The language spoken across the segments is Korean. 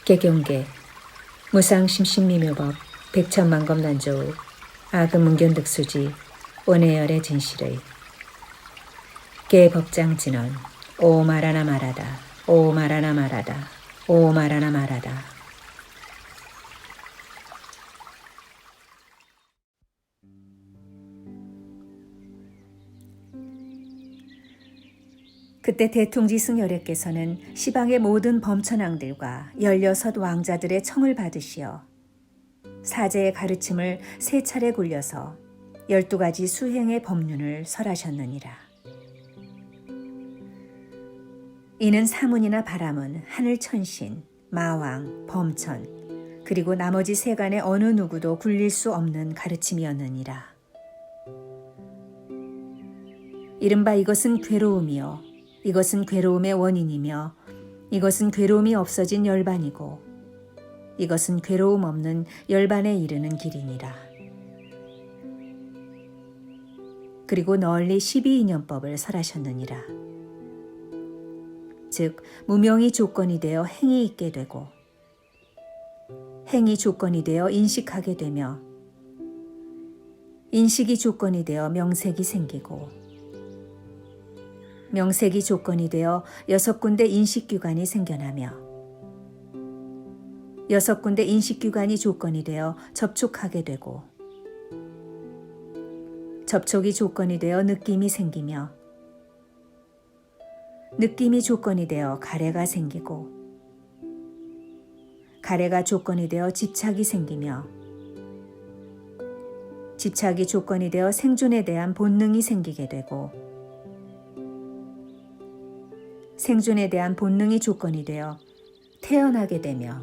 개경계 무상심신미묘법 백천만검난조의 아금문견득수지 원해열의 진실의 개법장진언 오 말하나 말하다 오 말하나 말하다 오 말하나 말하다. 그때 대통지 승열애께서는 시방의 모든 범천왕들과 16 왕자들의 청을 받으시어 사제의 가르침을 3차례 굴려서 12가지 수행의 법륜을 설하셨느니라. 이는 사문이나 바람은 하늘천신, 마왕, 범천, 그리고 나머지 세간의 어느 누구도 굴릴 수 없는 가르침이었느니라. 이른바 이것은 괴로움이요 이것은 괴로움의 원인이며 이것은 괴로움이 없어진 열반이고 이것은 괴로움 없는 열반에 이르는 길이니라. 그리고 널리 12인연법을 설하셨느니라. 즉 무명이 조건이 되어 행이 있게 되고 행이 조건이 되어 인식하게 되며 인식이 조건이 되어 명색이 생기고 명색이 조건이 되어 6군데 인식규관이 생겨나며 6군데 인식규관이 조건이 되어 접촉하게 되고 접촉이 조건이 되어 느낌이 생기며 느낌이 조건이 되어 가래가 생기고 가래가 조건이 되어 집착이 생기며 집착이 조건이 되어 생존에 대한 본능이 생기게 되고 생존에 대한 본능이 조건이 되어 태어나게 되며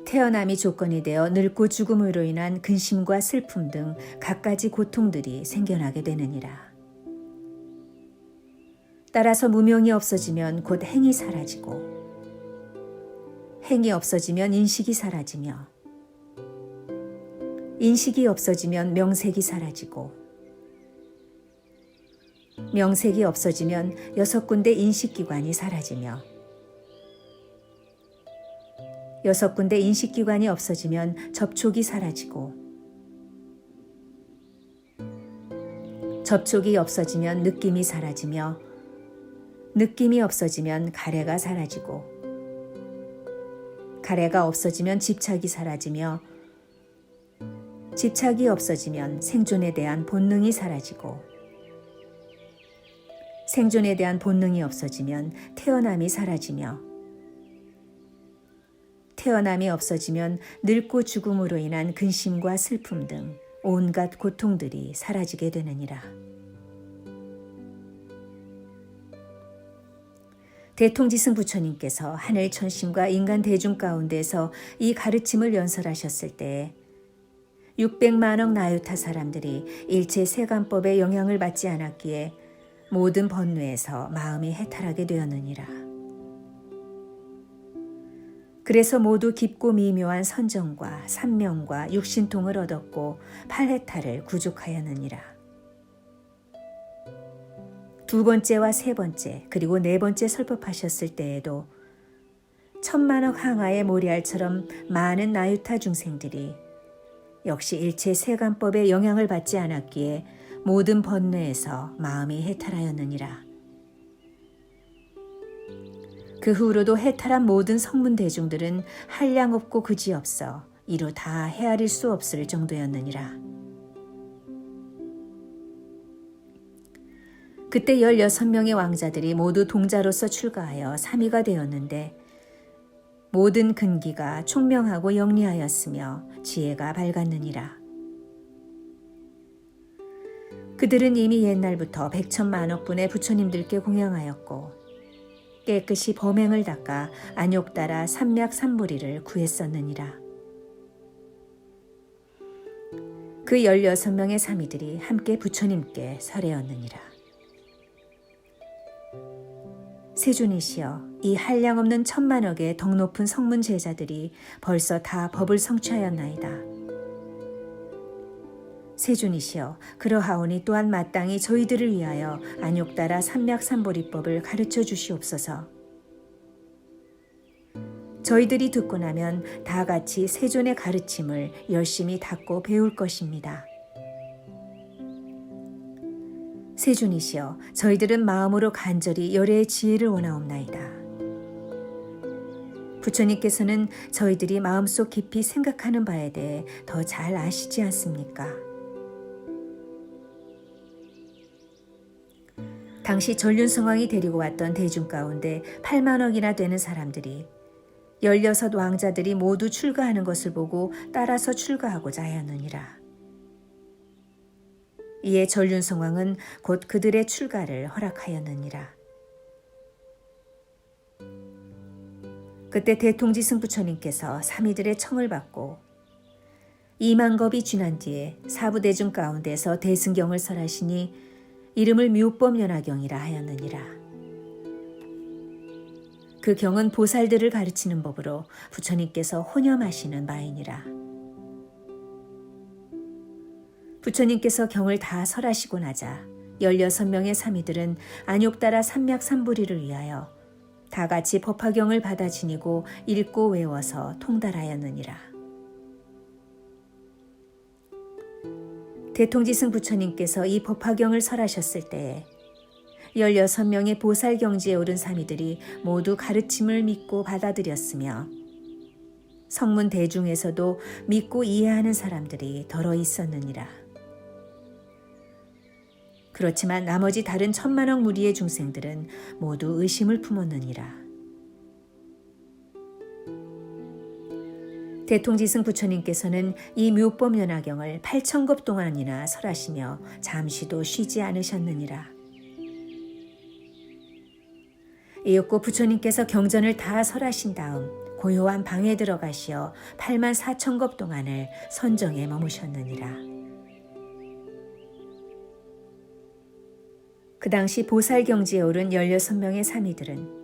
태어남이 조건이 되어 늙고 죽음으로 인한 근심과 슬픔 등 갖가지 고통들이 생겨나게 되느니라. 따라서 무명이 없어지면 곧 행이 사라지고 행이 없어지면 인식이 사라지며 인식이 없어지면 명색이 사라지고 명색이 없어지면 6군데 인식기관이 사라지며 6군데 인식기관이 없어지면 접촉이 사라지고 접촉이 없어지면 느낌이 사라지며 느낌이 없어지면 가래가 사라지고 가래가 없어지면 집착이 사라지며 집착이 없어지면 생존에 대한 본능이 사라지고 생존에 대한 본능이 없어지면 태어남이 사라지며 태어남이 없어지면 늙고 죽음으로 인한 근심과 슬픔 등 온갖 고통들이 사라지게 되느니라. 대통지승 부처님께서 하늘 천신과 인간 대중 가운데서 이 가르침을 연설하셨을 때에 600만억 나유타 사람들이 일체 세간법의 영향을 받지 않았기에 모든 번뇌에서 마음이 해탈하게 되었느니라. 그래서 모두 깊고 미묘한 선정과 삼명과 육신통을 얻었고 8해탈을 구족하였느니라. 2번째와 3번째 그리고 4번째 설법하셨을 때에도 1000만억 항아의 모리알처럼 많은 나유타 중생들이 역시 일체 세간법의 영향을 받지 않았기에 모든 번뇌에서 마음이 해탈하였느니라. 그 후로도 해탈한 모든 성문 대중들은 한량 없고 그지없어 이루 다 헤아릴 수 없을 정도였느니라. 그때 16명의 왕자들이 모두 동자로서 출가하여 3위가 되었는데 모든 근기가 총명하고 영리하였으며 지혜가 밝았느니라. 그들은 이미 옛날부터 100천만억 분의 부처님들께 공양하였고 깨끗이 범행을 닦아 안욕따라 삼맥삼보리를 구했었느니라. 그 16명의 사미들이 함께 부처님께 설하였느니라. 세존이시여, 이 한량없는 1000만억의 덕 높은 성문 제자들이 벌써 다 법을 성취하였나이다. 세존이시여, 그러하오니 또한 마땅히 저희들을 위하여 안욕따라 삼맥삼보리법을 가르쳐 주시옵소서. 저희들이 듣고 나면 다 같이 세존의 가르침을 열심히 닫고 배울 것입니다. 세존이시여, 저희들은 마음으로 간절히 열애의 지혜를 원하옵나이다. 부처님께서는 저희들이 마음속 깊이 생각하는 바에 대해 더 잘 아시지 않습니까? 당시 전륜성왕이 데리고 왔던 대중 가운데 8만억이나 되는 사람들이 16 왕자들이 모두 출가하는 것을 보고 따라서 출가하고자 하였느니라. 이에 전륜성왕은 곧 그들의 출가를 허락하였느니라. 그때 대통지승 부처님께서 사미들의 청을 받고 2만 겁이 지난 뒤에 사부대중 가운데서 대승경을 설하시니 이름을 묘법연화경이라 하였느니라. 그 경은 보살들을 가르치는 법으로 부처님께서 혼염하시는 바이니라. 부처님께서 경을 다 설하시고 나자 16명의 사미들은 안욕따라 삼맥삼부리를 위하여 다 같이 법화경을 받아 지니고 읽고 외워서 통달하였느니라. 대통지승 부처님께서 이 법화경을 설하셨을 때에 16명의 보살 경지에 오른 사미들이 모두 가르침을 믿고 받아들였으며 성문 대중에서도 믿고 이해하는 사람들이 더러 있었느니라. 그렇지만 나머지 다른 1000만억 무리의 중생들은 모두 의심을 품었느니라. 대통지승 부처님께서는 이 묘법연화경을 8,000겁 동안이나 설하시며 잠시도 쉬지 않으셨느니라. 이윽고 부처님께서 경전을 다 설하신 다음 고요한 방에 들어가시어 84,000겁 동안을 선정에 머무셨느니라. 그 당시 보살경지에 오른 16명의 사미들은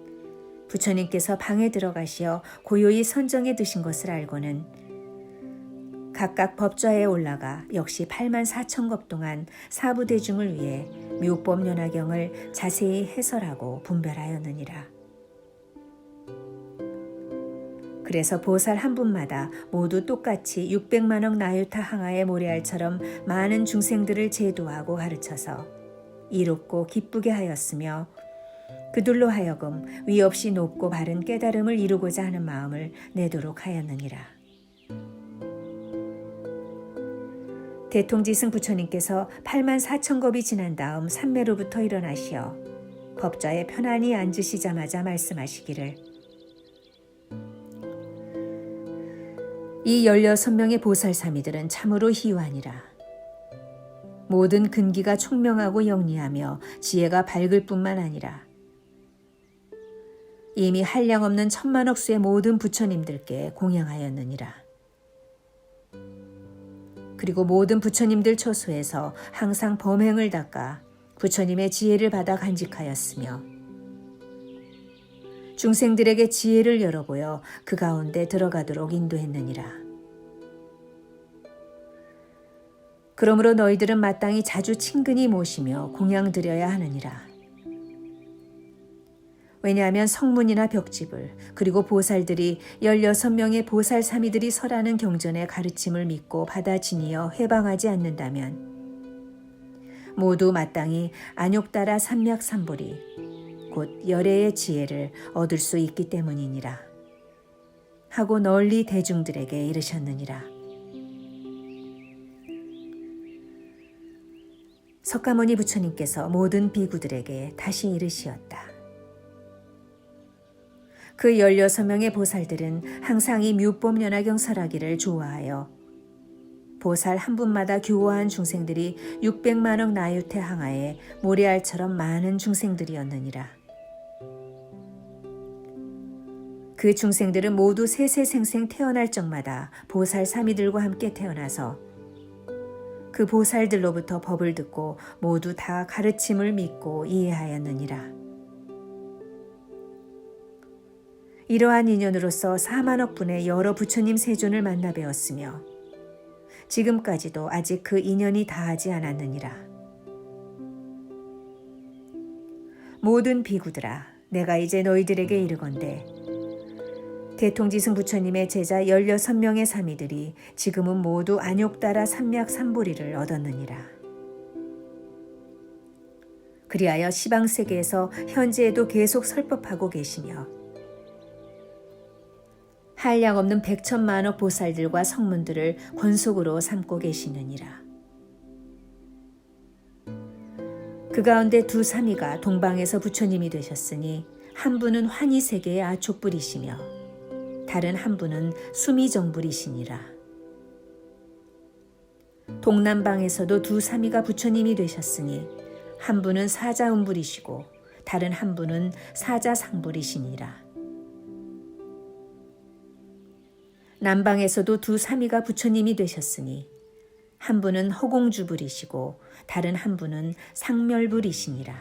부처님께서 방에 들어가시어 고요히 선정에 드신 것을 알고는 각각 법좌에 올라가 역시 84,000겁 동안 사부대중을 위해 묘법연화경을 자세히 해설하고 분별하였느니라. 그래서 보살 한 분마다 모두 똑같이 600만억 나유타 항아의 모래알처럼 많은 중생들을 제도하고 가르쳐서 이롭고 기쁘게 하였으며 그들로 하여금 위 없이 높고 바른 깨달음을 이루고자 하는 마음을 내도록 하였느니라. 대통지승 부처님께서 84,000겁이 지난 다음 삼매로부터 일어나시어 법좌에 편안히 앉으시자마자 말씀하시기를 이 16명의 보살사미들은 참으로 희유하니라. 모든 근기가 총명하고 영리하며 지혜가 밝을 뿐만 아니라 이미 한량없는 1000만억 수의 모든 부처님들께 공양하였느니라. 그리고 모든 부처님들 처소에서 항상 범행을 닦아 부처님의 지혜를 받아 간직하였으며 중생들에게 지혜를 열어보여 그 가운데 들어가도록 인도했느니라. 그러므로 너희들은 마땅히 자주 친근히 모시며 공양드려야 하느니라. 왜냐하면 성문이나 벽집을 그리고 보살들이 16명의 보살사미들이 설하는 경전의 가르침을 믿고 받아 지니어 회방하지 않는다면 모두 마땅히 안욕따라 삼맥삼보리 곧 열애의 지혜를 얻을 수 있기 때문이니라 하고 널리 대중들에게 이르셨느니라. 석가모니 부처님께서 모든 비구들에게 다시 이르시었다. 그 16명의 보살들은 항상 이 묘법연화경 설하기를 좋아하여 보살 한 분마다 교화한 중생들이 600만억 나유태 항아에 모래알처럼 많은 중생들이었느니라. 그 중생들은 모두 세세생생 태어날 적마다 보살 사미들과 함께 태어나서 그 보살들로부터 법을 듣고 모두 다 가르침을 믿고 이해하였느니라. 이러한 인연으로서 4만억 분의 여러 부처님 세존을 만나 뵈었으며 지금까지도 아직 그 인연이 다하지 않았느니라. 모든 비구들아, 내가 이제 너희들에게 이르건대 대통지승 부처님의 제자 16명의 사미들이 지금은 모두 안욕 따라 삼맥삼보리를 얻었느니라. 그리하여 시방세계에서 현재에도 계속 설법하고 계시며 한량없는 백천만억 보살들과 성문들을 권속으로 삼고 계시느니라. 그 가운데 두 사미가 동방에서 부처님이 되셨으니 한 분은 환희세계의 아촉불이시며 다른 한 분은 수미정불이시니라. 동남방에서도 두 사미가 부처님이 되셨으니 한 분은 사자음불이시고 다른 한 분은 사자상불이시니라. 남방에서도 두 사미가 부처님이 되셨으니 한 분은 허공주불이시고 다른 한 분은 상멸불이시니라.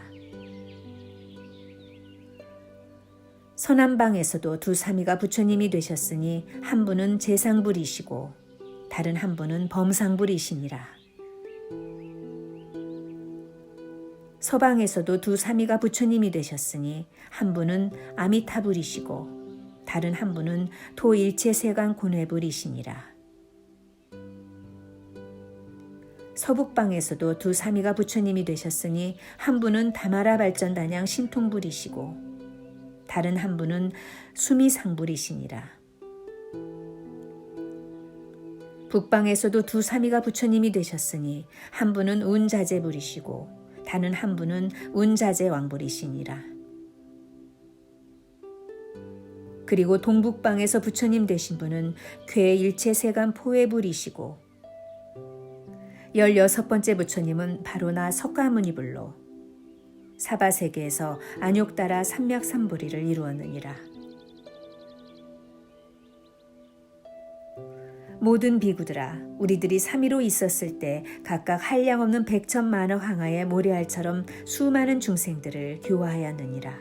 서남방에서도 두 사미가 부처님이 되셨으니 한 분은 재상불이시고 다른 한 분은 범상불이시니라. 서방에서도 두 사미가 부처님이 되셨으니 한 분은 아미타불이시고 다른 한 분은 토일체세간 고뇌불이시니라. 서북방에서도 두 사미가 부처님이 되셨으니 한 분은 다마라 발전단양 신통불이시고 다른 한 분은 수미상불이시니라. 북방에서도 두 사미가 부처님이 되셨으니 한 분은 운자재불이시고 다른 한 분은 운자재왕불이시니라. 그리고 동북방에서 부처님 되신 분은 괴일체세간 포회불이시고 16번째 부처님은 바로 나 석가모니불로 사바세계에서 안욕 따라 삼맥삼보리를 이루었느니라. 모든 비구들아, 우리들이 삼위로 있었을 때 각각 한량없는 백천만억 항아의 모래알처럼 수많은 중생들을 교화하였느니라.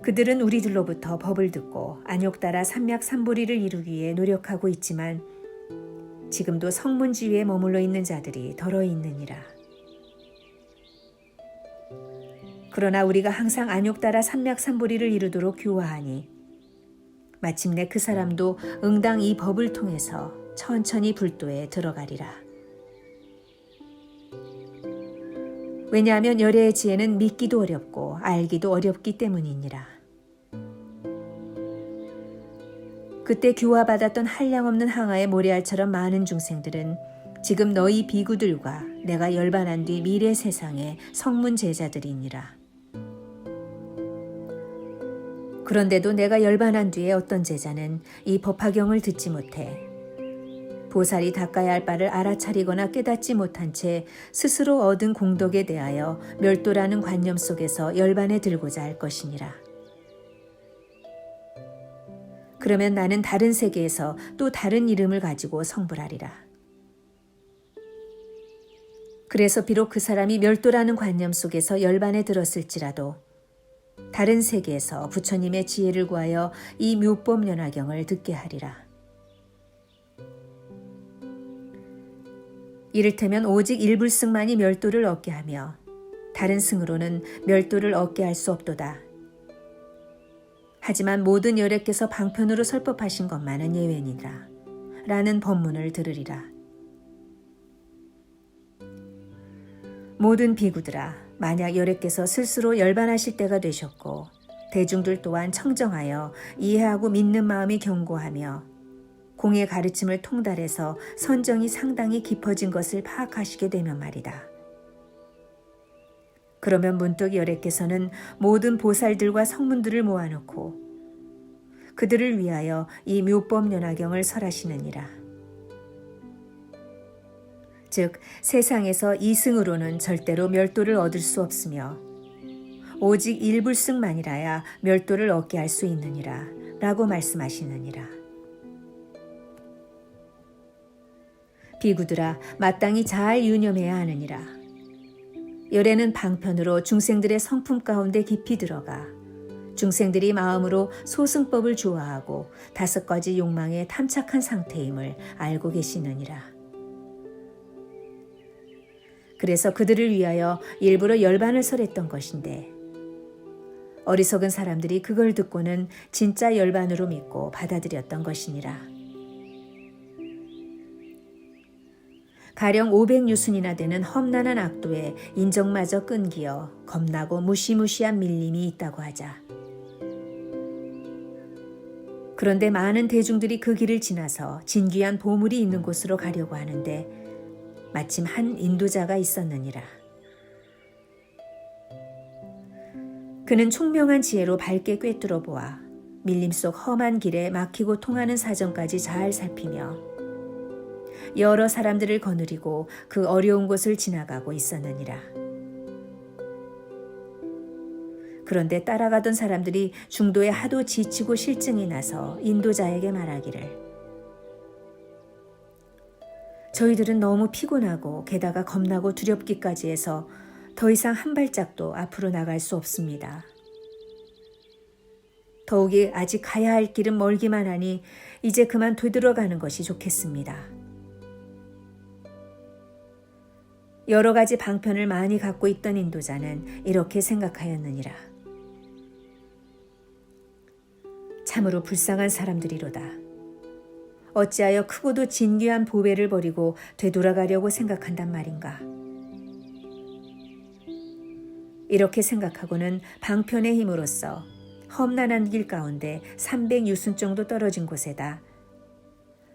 그들은 우리들로부터 법을 듣고 안욕 따라 삼맥삼보리를 이루기 위해 노력하고 있지만 지금도 성문지위에 머물러 있는 자들이 덜어 있느니라. 그러나 우리가 항상 안욕 따라 삼맥삼보리를 이루도록 교화하니 마침내 그 사람도 응당 이 법을 통해서 천천히 불도에 들어가리라. 왜냐하면 열애의 지혜는 믿기도 어렵고 알기도 어렵기 때문이니라. 그때 교화받았던 한량없는 항아의 모래알처럼 많은 중생들은 지금 너희 비구들과 내가 열반한 뒤 미래 세상의 성문 제자들이니라. 그런데도 내가 열반한 뒤에 어떤 제자는 이 법화경을 듣지 못해 보살이 닦아야 할 바를 알아차리거나 깨닫지 못한 채 스스로 얻은 공덕에 대하여 멸도라는 관념 속에서 열반에 들고자 할 것이니라. 그러면 나는 다른 세계에서 또 다른 이름을 가지고 성불하리라. 그래서 비록 그 사람이 멸도라는 관념 속에서 열반에 들었을지라도 다른 세계에서 부처님의 지혜를 구하여 이 묘법연화경을 듣게 하리라. 이를테면 오직 일불승만이 멸도를 얻게 하며 다른 승으로는 멸도를 얻게 할 수 없도다. 하지만 모든 열애께서 방편으로 설법하신 것만은 예외니라 라는 법문을 들으리라. 모든 비구들아, 만약 열애께서 스스로 열반하실 때가 되셨고 대중들 또한 청정하여 이해하고 믿는 마음이 견고하며 공의 가르침을 통달해서 선정이 상당히 깊어진 것을 파악하시게 되면 말이다. 그러면 문득 열애께서는 모든 보살들과 성문들을 모아놓고 그들을 위하여 이 묘법연화경을 설하시느니라. 즉 세상에서 이승으로는 절대로 멸도를 얻을 수 없으며 오직 일불승만이라야 멸도를 얻게 할 수 있느니라 라고 말씀하시느니라. 비구들아, 마땅히 잘 유념해야 하느니라. 열애는 방편으로 중생들의 성품 가운데 깊이 들어가 중생들이 마음으로 소승법을 좋아하고 5가지 욕망에 탐착한 상태임을 알고 계시느니라. 그래서 그들을 위하여 일부러 열반을 설했던 것인데 어리석은 사람들이 그걸 듣고는 진짜 열반으로 믿고 받아들였던 것이니라. 가령 500유순이나 되는 험난한 악도에 인정마저 끈기어 겁나고 무시무시한 밀림이 있다고 하자. 그런데 많은 대중들이 그 길을 지나서 진귀한 보물이 있는 곳으로 가려고 하는데 마침 한 인도자가 있었느니라. 그는 총명한 지혜로 밝게 꿰뚫어 보아 밀림 속 험한 길에 막히고 통하는 사정까지 잘 살피며 여러 사람들을 거느리고 그 어려운 곳을 지나가고 있었느니라. 그런데 따라가던 사람들이 중도에 하도 지치고 실증이 나서 인도자에게 말하기를, 저희들은 너무 피곤하고 게다가 겁나고 두렵기까지 해서 더 이상 한 발짝도 앞으로 나갈 수 없습니다. 더욱이 아직 가야 할 길은 멀기만 하니 이제 그만 되돌아가는 것이 좋겠습니다. 여러 가지 방편을 많이 갖고 있던 인도자는 이렇게 생각하였느니라. 참으로 불쌍한 사람들이로다. 어찌하여 크고도 진귀한 보배를 버리고 되돌아가려고 생각한단 말인가. 이렇게 생각하고는 방편의 힘으로써 험난한 길 가운데 300유순 정도 떨어진 곳에다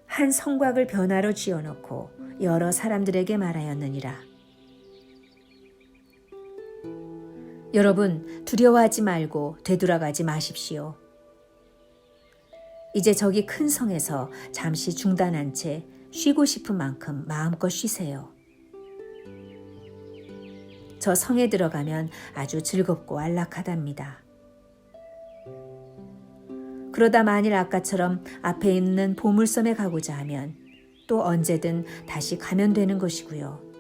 한 성곽을 변화로 지어놓고 여러 사람들에게 말하였느니라. 여러분, 두려워하지 말고 되돌아가지 마십시오. 이제 저기 큰 성에서 잠시 중단한 채 쉬고 싶은 만큼 마음껏 쉬세요. 저 성에 들어가면 아주 즐겁고 안락하답니다. 그러다 만일 아까처럼 앞에 있는 보물섬에 가고자 하면 또 언제든 다시 가면 되는 것이고요.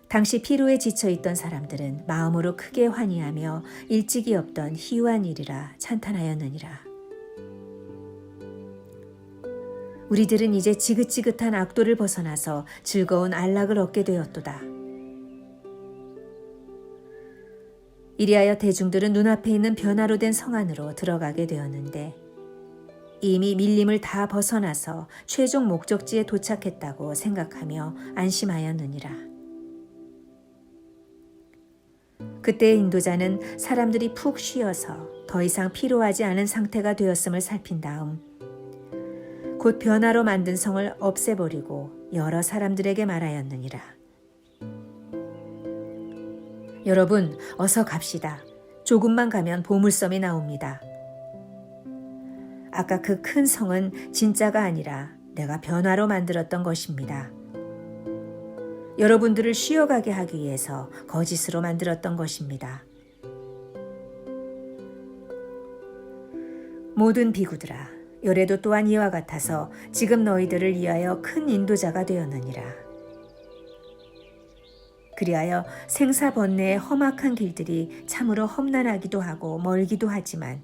당시 피로에 지쳐있던 사람들은 마음으로 크게 환희하며 일찍이 없던 희유한 일이라 찬탄하였느니라. 우리들은 이제 지긋지긋한 악도를 벗어나서 즐거운 안락을 얻게 되었도다. 이리하여 대중들은 눈앞에 있는 변화로 된 성 안으로 들어가게 되었는데 이미 밀림을 다 벗어나서 최종 목적지에 도착했다고 생각하며 안심하였느니라. 그때 인도자는 사람들이 푹 쉬어서 더 이상 피로하지 않은 상태가 되었음을 살핀 다음 곧 변화로 만든 성을 없애버리고 여러 사람들에게 말하였느니라. 여러분, 어서 갑시다. 조금만 가면 보물섬이 나옵니다. 아까 그 큰 성은 진짜가 아니라 내가 변화로 만들었던 것입니다. 여러분들을 쉬어가게 하기 위해서 거짓으로 만들었던 것입니다. 모든 비구들아, 요래도 또한 이와 같아서 지금 너희들을 위하여 큰 인도자가 되었느니라. 그리하여 생사번뇌의 험악한 길들이 참으로 험난하기도 하고 멀기도 하지만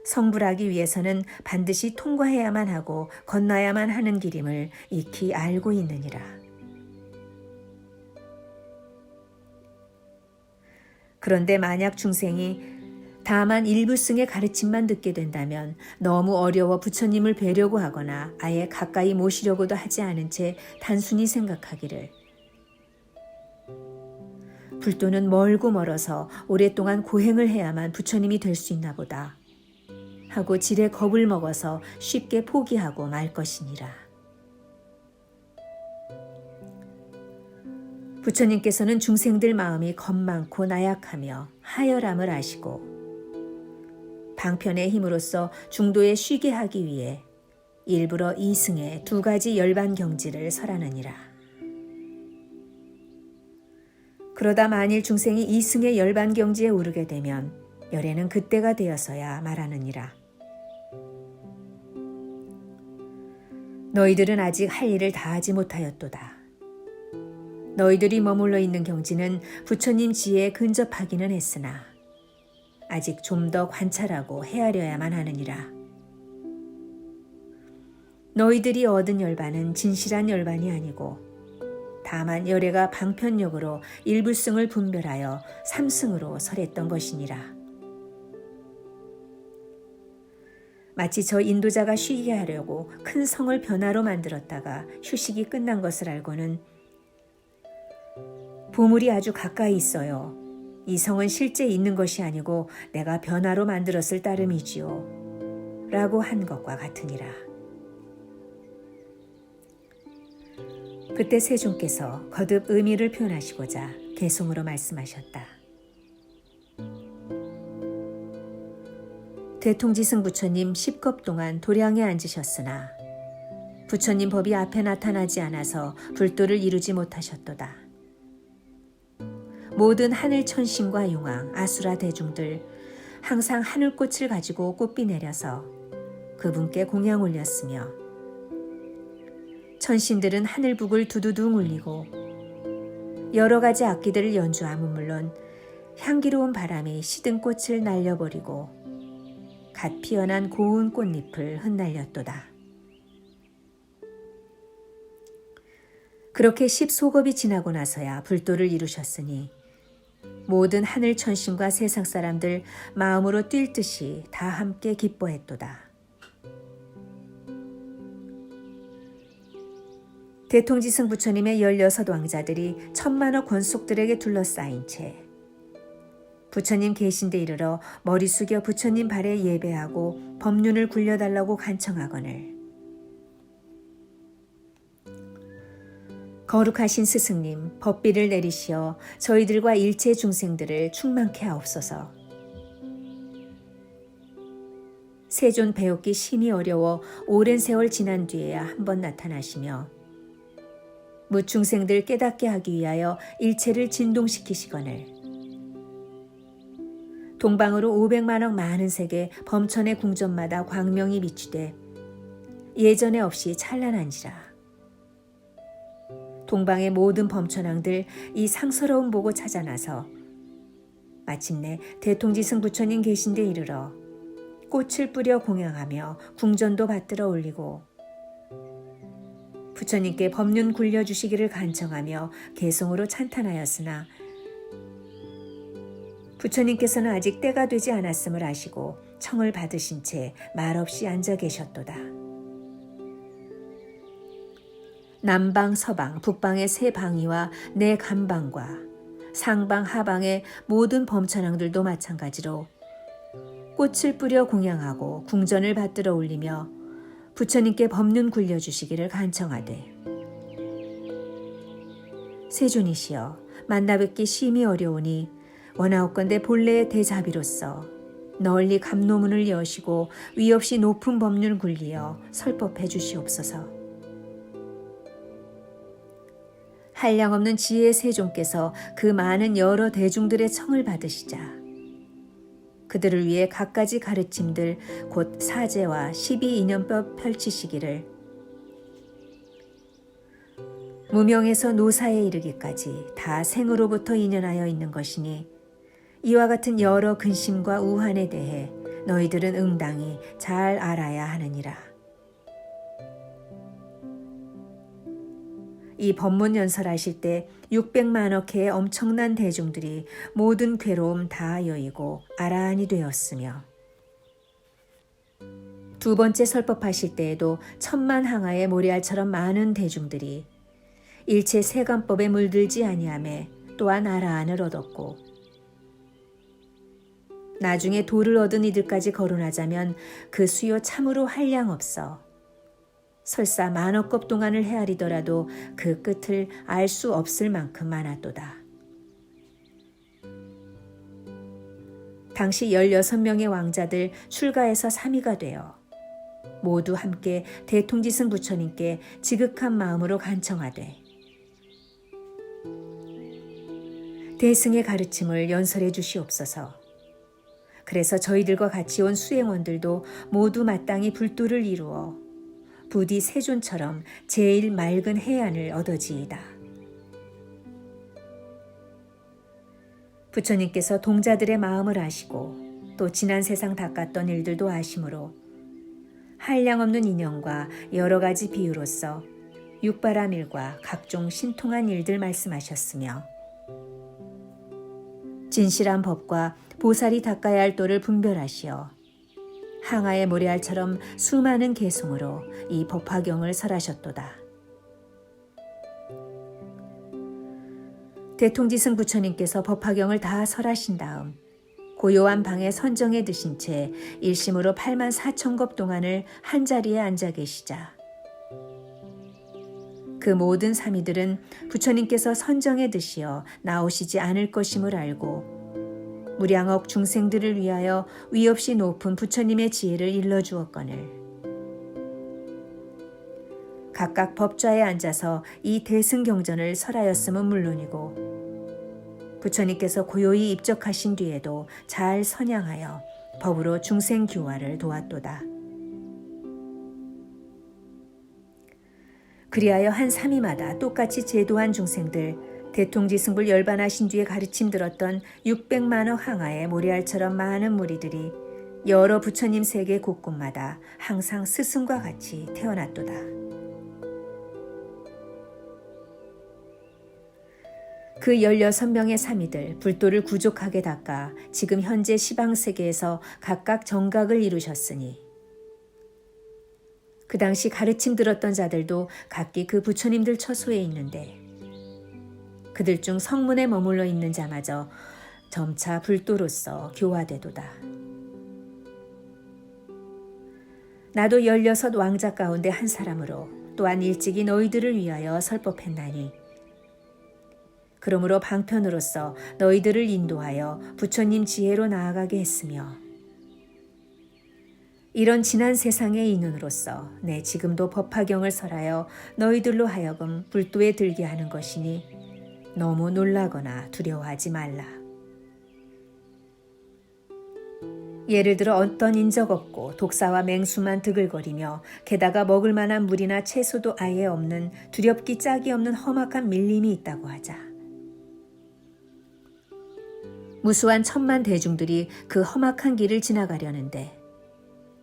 성불하기 위해서는 반드시 통과해야만 하고 건너야만 하는 길임을 익히 알고 있느니라. 그런데 만약 중생이 다만 일부승의 가르침만 듣게 된다면 너무 어려워 부처님을 뵈려고 하거나 아예 가까이 모시려고도 하지 않은 채 단순히 생각하기를, 불도는 멀고 멀어서 오랫동안 고행을 해야만 부처님이 될 수 있나 보다 하고 지레 겁을 먹어서 쉽게 포기하고 말 것이니라. 부처님께서는 중생들 마음이 겁많고 나약하며 하열함을 아시고 방편의 힘으로써 중도에 쉬게 하기 위해 일부러 이승에 2가지 열반 경지를 설하느니라. 그러다 만일 중생이 이승의 열반 경지에 오르게 되면 열애는 그때가 되어서야 말하느니라. 너희들은 아직 할 일을 다하지 못하였도다. 너희들이 머물러 있는 경지는 부처님 지혜에 근접하기는 했으나 아직 좀 더 관찰하고 헤아려야만 하느니라. 너희들이 얻은 열반은 진실한 열반이 아니고 다만 열애가 방편력으로 일부승을 분별하여 삼승으로 설했던 것이니라. 마치 저 인도자가 쉬게 하려고 큰 성을 변화로 만들었다가 휴식이 끝난 것을 알고는 보물이 아주 가까이 있어요. 이 성은 실제 있는 것이 아니고 내가 변화로 만들었을 따름이지요. 라고 한 것과 같으니라. 그때 세존께서 거듭 의미를 표현하시고자 개송으로 말씀하셨다. 대통지승 부처님 10겁 동안 도량에 앉으셨으나 부처님 법이 앞에 나타나지 않아서 불도를 이루지 못하셨도다. 모든 하늘 천신과 용왕, 아수라 대중들 항상 하늘꽃을 가지고 꽃비 내려서 그분께 공양 올렸으며 천신들은 하늘북을 두두둥 울리고 여러 가지 악기들을 연주함은 물론 향기로운 바람이 시든 꽃을 날려버리고 갓 피어난 고운 꽃잎을 흩날렸도다. 그렇게 10소겁이 지나고 나서야 불도를 이루셨으니 모든 하늘 천신과 세상 사람들 마음으로 뛸 듯이 다 함께 기뻐했도다. 대통지승 부처님의 16왕자들이 천만억 권속들에게 둘러싸인 채 부처님 계신 데 이르러 머리 숙여 부처님 발에 예배하고 법륜을 굴려달라고 간청하거늘 거룩하신 스승님 법비를 내리시어 저희들과 일체 중생들을 충만케 하옵소서. 세존 배웠기 심히 어려워 오랜 세월 지난 뒤에야 한 번 나타나시며 무중생들 깨닫게 하기 위하여 일체를 진동시키시거늘 동방으로 500만억 많은 세계 범천의 궁전마다 광명이 비추되 예전에 없이 찬란한지라. 동방의 모든 범천왕들 이 상서로움 보고 찾아나서 마침내 대통지승 부처님 계신 데 이르러 꽃을 뿌려 공양하며 궁전도 받들어 올리고 부처님께 법륜 굴려주시기를 간청하며 개송으로 찬탄하였으나 부처님께서는 아직 때가 되지 않았음을 아시고 청을 받으신 채 말없이 앉아 계셨도다. 남방, 서방, 북방의 세 방위와 네 간방과 상방, 하방의 모든 범천왕들도 마찬가지로 꽃을 뿌려 공양하고 궁전을 받들어 올리며 부처님께 법륜 굴려주시기를 간청하되 세존이시여 만나 뵙기 심히 어려우니 원하옵건대 본래의 대자비로서 널리 감노문을 여시고 위없이 높은 법륜 굴리어 설법해 주시옵소서. 한량없는 지혜의 세존께서 그 많은 여러 대중들의 청을 받으시자 그들을 위해 갖가지 가르침들 곧 사제와 12인연법 펼치시기를 무명에서 노사에 이르기까지 다 생으로부터 인연하여 있는 것이니 이와 같은 여러 근심과 우환에 대해 너희들은 응당히 잘 알아야 하느니라. 이 법문 연설하실 때 600만억 회의 엄청난 대중들이 모든 괴로움 다 여의고 아라한이 되었으며 두 번째 설법하실 때에도 천만 항아의 모래알처럼 많은 대중들이 일체 세간법에 물들지 아니하매 또한 아라한을 얻었고 나중에 도를 얻은 이들까지 거론하자면 그 수요 참으로 한량없어 설사 만억겁 동안을 헤아리더라도 그 끝을 알 수 없을 만큼 많았도다. 당시 16명의 왕자들 출가해서 3위가 되어 모두 함께 대통지승 부처님께 지극한 마음으로 간청하되 대승의 가르침을 연설해 주시옵소서. 그래서 저희들과 같이 온 수행원들도 모두 마땅히 불도를 이루어 부디 세존처럼 제일 맑은 해안을 얻어지이다. 부처님께서 동자들의 마음을 아시고 또 지난 세상 닦았던 일들도 아심으로 한량없는 인연과 여러 가지 비유로서 육바라밀과 각종 신통한 일들 말씀하셨으며 진실한 법과 보살이 닦아야 할 도를 분별하시어 항아의 모래알처럼 수많은 개송으로 이 법화경을 설하셨도다. 대통지승 부처님께서 법화경을 다 설하신 다음 고요한 방에 선정에 드신 채 일심으로 8만 4천 겁 동안을 한자리에 앉아 계시자 그 모든 사미들은 부처님께서 선정에 드시어 나오시지 않을 것임을 알고 무량억 중생들을 위하여 위없이 높은 부처님의 지혜를 일러주었거늘 각각 법좌에 앉아서 이 대승경전을 설하였음은 물론이고 부처님께서 고요히 입적하신 뒤에도 잘 선양하여 법으로 중생 교화를 도왔도다. 그리하여 한 사미마다 똑같이 제도한 중생들 대통지승불 열반하신 뒤에 가르침 들었던 600만억 항아의 모래알처럼 많은 무리들이 여러 부처님 세계 곳곳마다 항상 스승과 같이 태어났도다. 그 16명의 사미들 불도를 구족하게 닦아 지금 현재 시방세계에서 각각 정각을 이루셨으니 그 당시 가르침 들었던 자들도 각기 그 부처님들 처소에 있는데 그들 중 성문에 머물러 있는 자마저 점차 불도로서 교화되도다. 나도 16 왕자 가운데 한 사람으로 또한 일찍이 너희들을 위하여 설법했나니 그러므로 방편으로서 너희들을 인도하여 부처님 지혜로 나아가게 했으며 이런 지난 세상의 인연으로서 내 지금도 법화경을 설하여 너희들로 하여금 불도에 들게 하는 것이니 너무 놀라거나 두려워하지 말라. 예를 들어 어떤 인적 없고 독사와 맹수만 드글거리며 게다가 먹을 만한 물이나 채소도 아예 없는 두렵기 짝이 없는 험악한 밀림이 있다고 하자. 무수한 천만 대중들이 그 험악한 길을 지나가려는데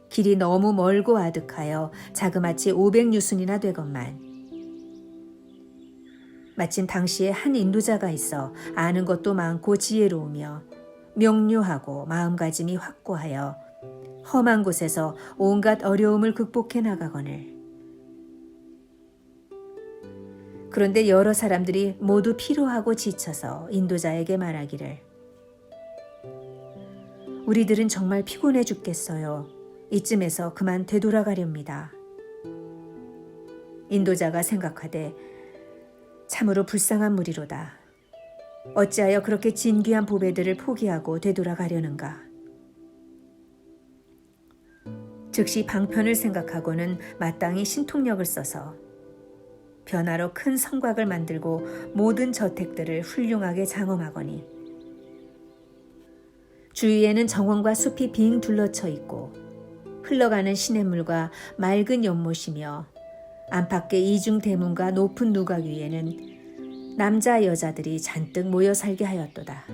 길이 너무 멀고 아득하여 자그마치 500유순이나 되건만 마침 당시에 한 인도자가 있어 아는 것도 많고 지혜로우며 명료하고 마음가짐이 확고하여 험한 곳에서 온갖 어려움을 극복해 나가거늘 그런데 여러 사람들이 모두 피로하고 지쳐서 인도자에게 말하기를 우리들은 정말 피곤해 죽겠어요. 이쯤에서 그만 되돌아가렵니다. 인도자가 생각하되 참으로 불쌍한 무리로다. 어찌하여 그렇게 진귀한 보배들을 포기하고 되돌아가려는가. 즉시 방편을 생각하고는 마땅히 신통력을 써서 변화로 큰 성곽을 만들고 모든 저택들을 훌륭하게 장엄하거니 주위에는 정원과 숲이 빙 둘러쳐 있고 흘러가는 시냇물과 맑은 연못이며 안팎의 이중 대문과 높은 누각 위에는 남자 여자들이 잔뜩 모여 살게 하였도다.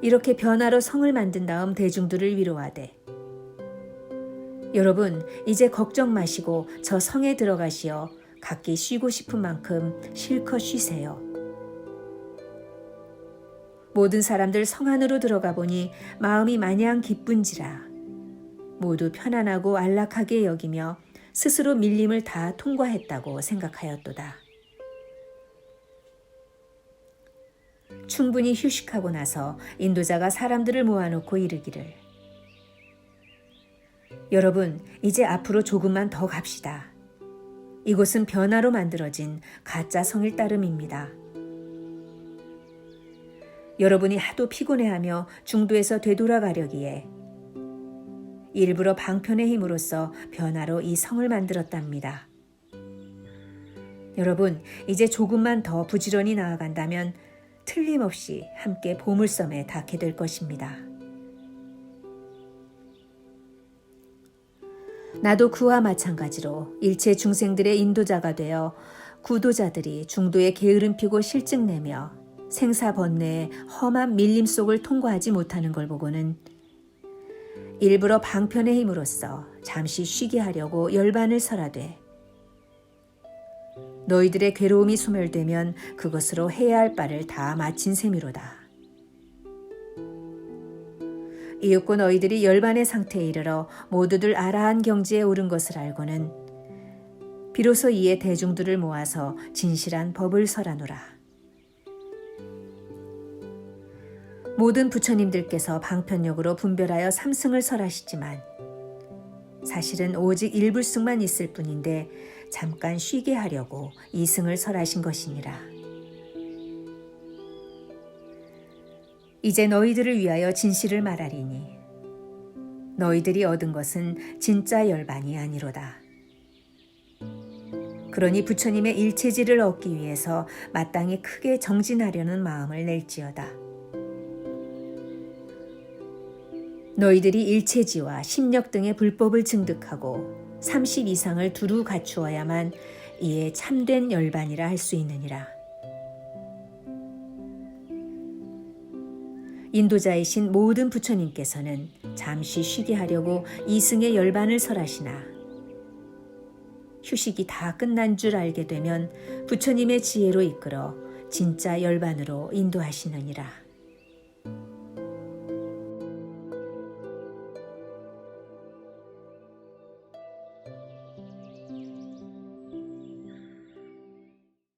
이렇게 변화로 성을 만든 다음 대중들을 위로하되 여러분 이제 걱정 마시고 저 성에 들어가시어 각기 쉬고 싶은 만큼 실컷 쉬세요. 모든 사람들 성 안으로 들어가 보니 마음이 마냥 기쁜지라 모두 편안하고 안락하게 여기며 스스로 밀림을 다 통과했다고 생각하였도다. 충분히 휴식하고 나서 인도자가 사람들을 모아놓고 이르기를 여러분 이제 앞으로 조금만 더 갑시다. 이곳은 변화로 만들어진 가짜 성일 따름입니다. 여러분이 하도 피곤해하며 중도에서 되돌아가려기에 일부러 방편의 힘으로써 변화로 이 성을 만들었답니다. 여러분 이제 조금만 더 부지런히 나아간다면 틀림없이 함께 보물섬에 닿게 될 것입니다. 나도 그와 마찬가지로 일체 중생들의 인도자가 되어 구도자들이 중도에 게으름 피고 실증내며 생사 번뇌의 험한 밀림 속을 통과하지 못하는 걸 보고는 일부러 방편의 힘으로써 잠시 쉬게 하려고 열반을 설하되 너희들의 괴로움이 소멸되면 그것으로 해야 할 바를 다 마친 셈이로다. 이윽고 너희들이 열반의 상태에 이르러 모두들 아라한 경지에 오른 것을 알고는 비로소 이에 대중들을 모아서 진실한 법을 설하노라. 모든 부처님들께서 방편력으로 분별하여 삼승을 설하시지만 사실은 오직 일불승만 있을 뿐인데 잠깐 쉬게 하려고 이승을 설하신 것이니라. 이제 너희들을 위하여 진실을 말하리니 너희들이 얻은 것은 진짜 열반이 아니로다. 그러니 부처님의 일체지를 얻기 위해서 마땅히 크게 정진하려는 마음을 낼지어다. 너희들이 일체지와 심력 등의 불법을 증득하고 30 이상을 두루 갖추어야만 이에 참된 열반이라 할 수 있느니라. 인도자이신 모든 부처님께서는 잠시 쉬게 하려고 이승의 열반을 설하시나 휴식이 다 끝난 줄 알게 되면 부처님의 지혜로 이끌어 진짜 열반으로 인도하시느니라.